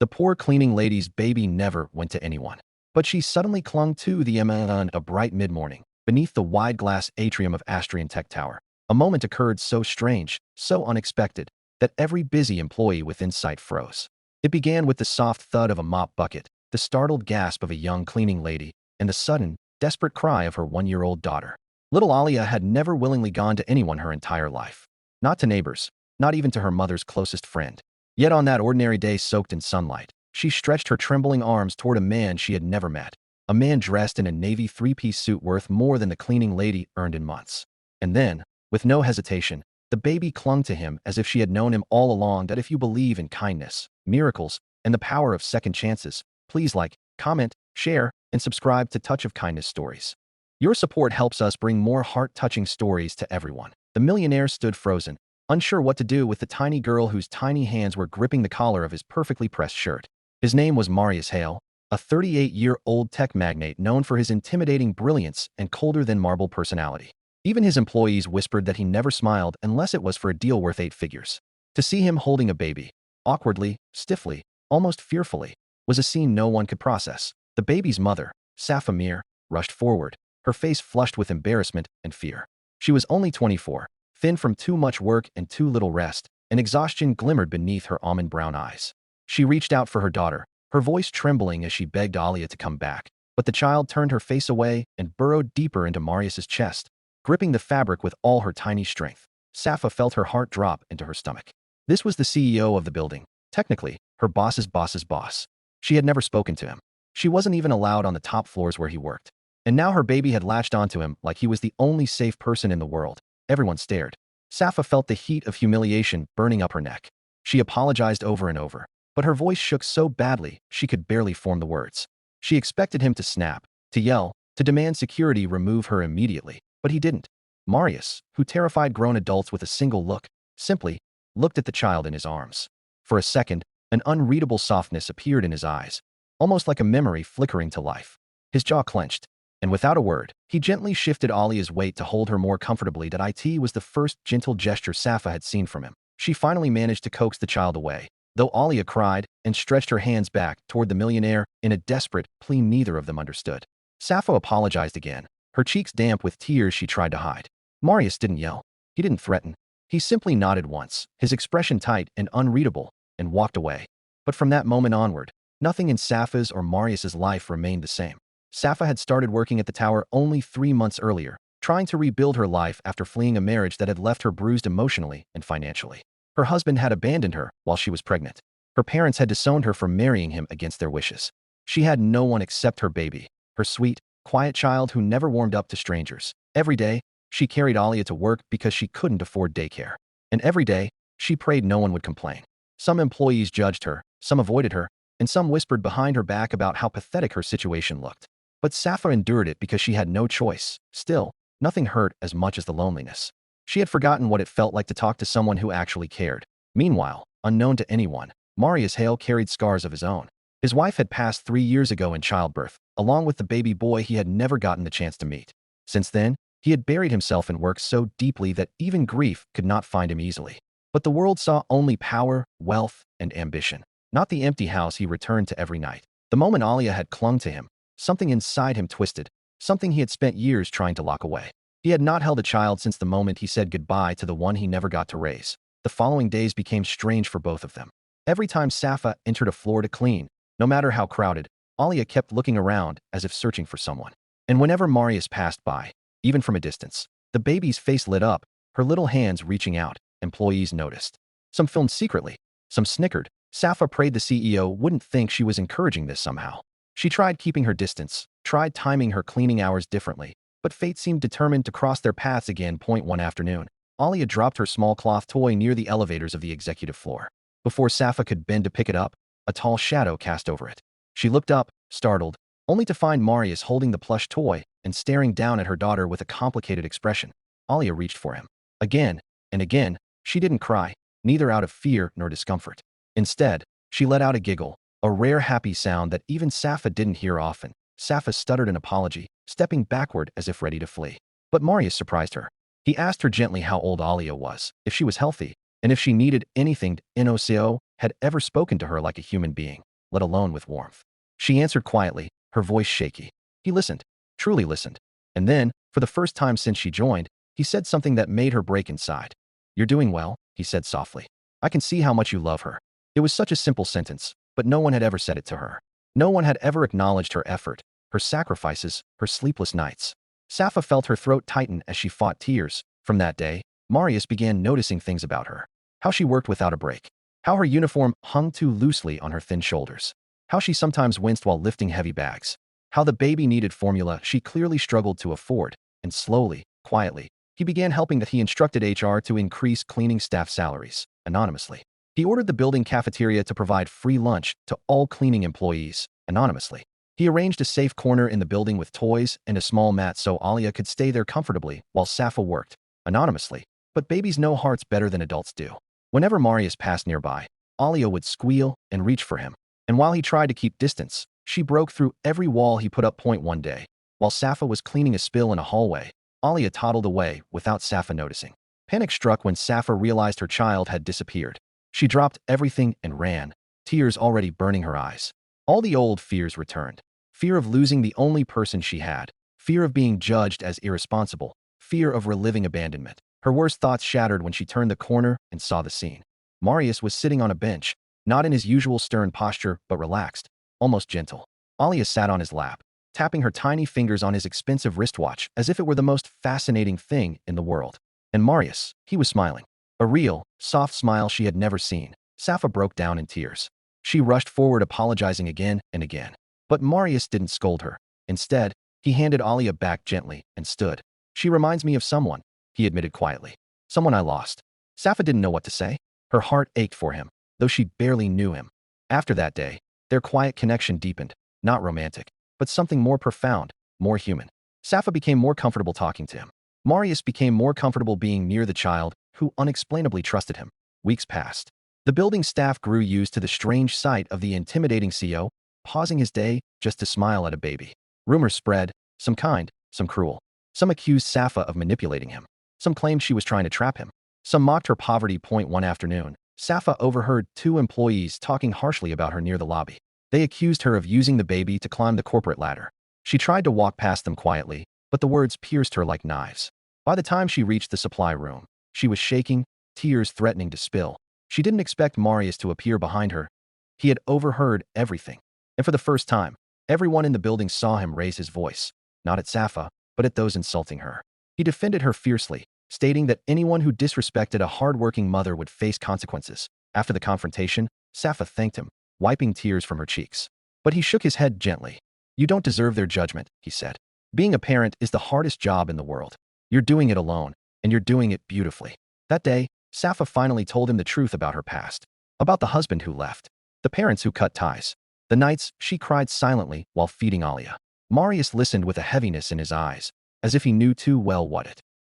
The poor cleaning lady's baby never went to anyone. But she suddenly clung to the Emma a bright mid-morning, beneath the wide glass atrium of Astrian Tech Tower. A moment occurred so strange, so unexpected, that every busy employee within sight froze. It began with the soft thud of a mop bucket, the startled gasp of a young cleaning lady, and the sudden, desperate cry of her one-year-old daughter. Little Alia had never willingly gone to anyone her entire life. Not to neighbors, not even to her mother's closest friend. Yet on that ordinary day soaked in sunlight, she stretched her trembling arms toward a man she had never met, a man dressed in a navy three-piece suit worth more than the cleaning lady earned in months. And then, with no hesitation, the baby clung to him as if she had known him all along. That if you believe in kindness, miracles, and the power of second chances, please like, comment, share, and subscribe to Touch of Kindness Stories. Your support helps us bring more heart-touching stories to everyone. The millionaire stood frozen, unsure what to do with the tiny girl whose tiny hands were gripping the collar of his perfectly pressed shirt. His name was Marius Hale, a 38-year-old tech magnate known for his intimidating brilliance and colder-than-marble personality. Even his employees whispered that he never smiled unless it was for a deal worth 8 figures. To see him holding a baby, awkwardly, stiffly, almost fearfully, was a scene no one could process. The baby's mother, Safa Mir, rushed forward, her face flushed with embarrassment and fear. She was only 24, thin from too much work and too little rest, and exhaustion glimmered beneath her almond brown eyes. She reached out for her daughter, her voice trembling as she begged Alia to come back, but the child turned her face away and burrowed deeper into Marius's chest, gripping the fabric with all her tiny strength. Safa felt her heart drop into her stomach. This was the CEO of the building, technically, her boss's boss's boss. She had never spoken to him. She wasn't even allowed on the top floors where he worked. And now her baby had latched onto him like he was the only safe person in the world. Everyone stared. Safa felt the heat of humiliation burning up her neck. She apologized over and over, but her voice shook so badly she could barely form the words. She expected him to snap, to yell, to demand security remove her immediately, but he didn't. Marius, who terrified grown adults with a single look, simply looked at the child in his arms. For a second, an unreadable softness appeared in his eyes, almost like a memory flickering to life. His jaw clenched, and without a word, he gently shifted Alia's weight to hold her more comfortably. That it was the first gentle gesture Safa had seen from him. She finally managed to coax the child away, though Alia cried and stretched her hands back toward the millionaire in a desperate plea neither of them understood. Safa apologized again, her cheeks damp with tears she tried to hide. Marius didn't yell. He didn't threaten. He simply nodded once, his expression tight and unreadable, and walked away. But from that moment onward, nothing in Safa's or Marius's life remained the same. Safa had started working at the tower only 3 months earlier, trying to rebuild her life after fleeing a marriage that had left her bruised emotionally and financially. Her husband had abandoned her while she was pregnant. Her parents had disowned her for marrying him against their wishes. She had no one except her baby, her sweet, quiet child who never warmed up to strangers. Every day, she carried Alia to work because she couldn't afford daycare. And every day, she prayed no one would complain. Some employees judged her, some avoided her, and some whispered behind her back about how pathetic her situation looked. But Safa endured it because she had no choice. Still, nothing hurt as much as the loneliness. She had forgotten what it felt like to talk to someone who actually cared. Meanwhile, unknown to anyone, Marius Hale carried scars of his own. His wife had passed 3 years ago in childbirth, along with the baby boy he had never gotten the chance to meet. Since then, he had buried himself in work so deeply that even grief could not find him easily. But the world saw only power, wealth, and ambition, not the empty house he returned to every night. The moment Alia had clung to him, something inside him twisted, something he had spent years trying to lock away. He had not held a child since the moment he said goodbye to the one he never got to raise. The following days became strange for both of them. Every time Safa entered a floor to clean, no matter how crowded, Alia kept looking around as if searching for someone. And whenever Marius passed by, even from a distance, the baby's face lit up, her little hands reaching out. Employees noticed. Some filmed secretly, some snickered. Safa prayed the CEO wouldn't think she was encouraging this somehow. She tried keeping her distance, tried timing her cleaning hours differently, but fate seemed determined to cross their paths again. One afternoon, Alia dropped her small cloth toy near the elevators of the executive floor. Before Safa could bend to pick it up, a tall shadow cast over it. She looked up, startled, only to find Marius holding the plush toy and staring down at her daughter with a complicated expression. Alia reached for him. Again and again, she didn't cry, neither out of fear nor discomfort. Instead, she let out a giggle, a rare happy sound that even Safa didn't hear often. Safa stuttered an apology, stepping backward as if ready to flee. But Marius surprised her. He asked her gently how old Alia was, if she was healthy, and if she needed anything. Inocio had ever spoken to her like a human being. let alone with warmth. She answered quietly, her voice shaky. He listened, truly listened. And then, for the first time since she joined, he said something that made her break inside. You're doing well, he said softly. I can see how much you love her. It was such a simple sentence, but no one had ever said it to her. No one had ever acknowledged her effort, her sacrifices, her sleepless nights. Safa felt her throat tighten as she fought tears. From that day, Marius began noticing things about her. How she worked without a break. How her uniform hung too loosely on her thin shoulders. How she sometimes winced while lifting heavy bags. How the baby needed formula she clearly struggled to afford. And slowly, quietly, he began helping that he instructed HR to increase cleaning staff salaries, anonymously. He ordered the building cafeteria to provide free lunch to all cleaning employees, anonymously. He arranged a safe corner in the building with toys and a small mat so Alia could stay there comfortably while Safa worked, anonymously. But babies know hearts better than adults do. Whenever Marius passed nearby, Alia would squeal and reach for him. And while he tried to keep distance, she broke through every wall he put up. One day, while Safa was cleaning a spill in a hallway, Alia toddled away without Safa noticing. Panic struck when Safa realized her child had disappeared. She dropped everything and ran, tears already burning her eyes. All the old fears returned. Fear of losing the only person she had. Fear of being judged as irresponsible. Fear of reliving abandonment. Her worst thoughts shattered when she turned the corner and saw the scene. Marius was sitting on a bench, not in his usual stern posture, but relaxed, almost gentle. Alia sat on his lap, tapping her tiny fingers on his expensive wristwatch as if it were the most fascinating thing in the world. And Marius, he was smiling. A real, soft smile she had never seen. Safa broke down in tears. She rushed forward, apologizing again and again. But Marius didn't scold her. Instead, he handed Alia back gently and stood. She reminds me of someone, he admitted quietly. Someone I lost. Safa didn't know what to say. Her heart ached for him, though she barely knew him. After that day, their quiet connection deepened, not romantic, but something more profound, more human. Safa became more comfortable talking to him. Marius became more comfortable being near the child who unexplainably trusted him. Weeks passed. The building staff grew used to the strange sight of the intimidating CEO pausing his day just to smile at a baby. Rumors spread, some kind, some cruel. Some accused Safa of manipulating him. Some claimed she was trying to trap him. Some mocked her poverty. One afternoon, Safa overheard two employees talking harshly about her near the lobby. They accused her of using the baby to climb the corporate ladder. She tried to walk past them quietly, but the words pierced her like knives. By the time she reached the supply room, she was shaking, tears threatening to spill. She didn't expect Marius to appear behind her. He had overheard everything. And for the first time, everyone in the building saw him raise his voice, not at Safa, but at those insulting her. He defended her fiercely, stating that anyone who disrespected a hard-working mother would face consequences. After the confrontation, Safa thanked him, wiping tears from her cheeks. But he shook his head gently. You don't deserve their judgment, he said. Being a parent is the hardest job in the world. You're doing it alone, and you're doing it beautifully. That day, Safa finally told him the truth about her past. About the husband who left. The parents who cut ties. The nights she cried silently while feeding Alia. Marius listened with a heaviness in his eyes, as if he knew too well what it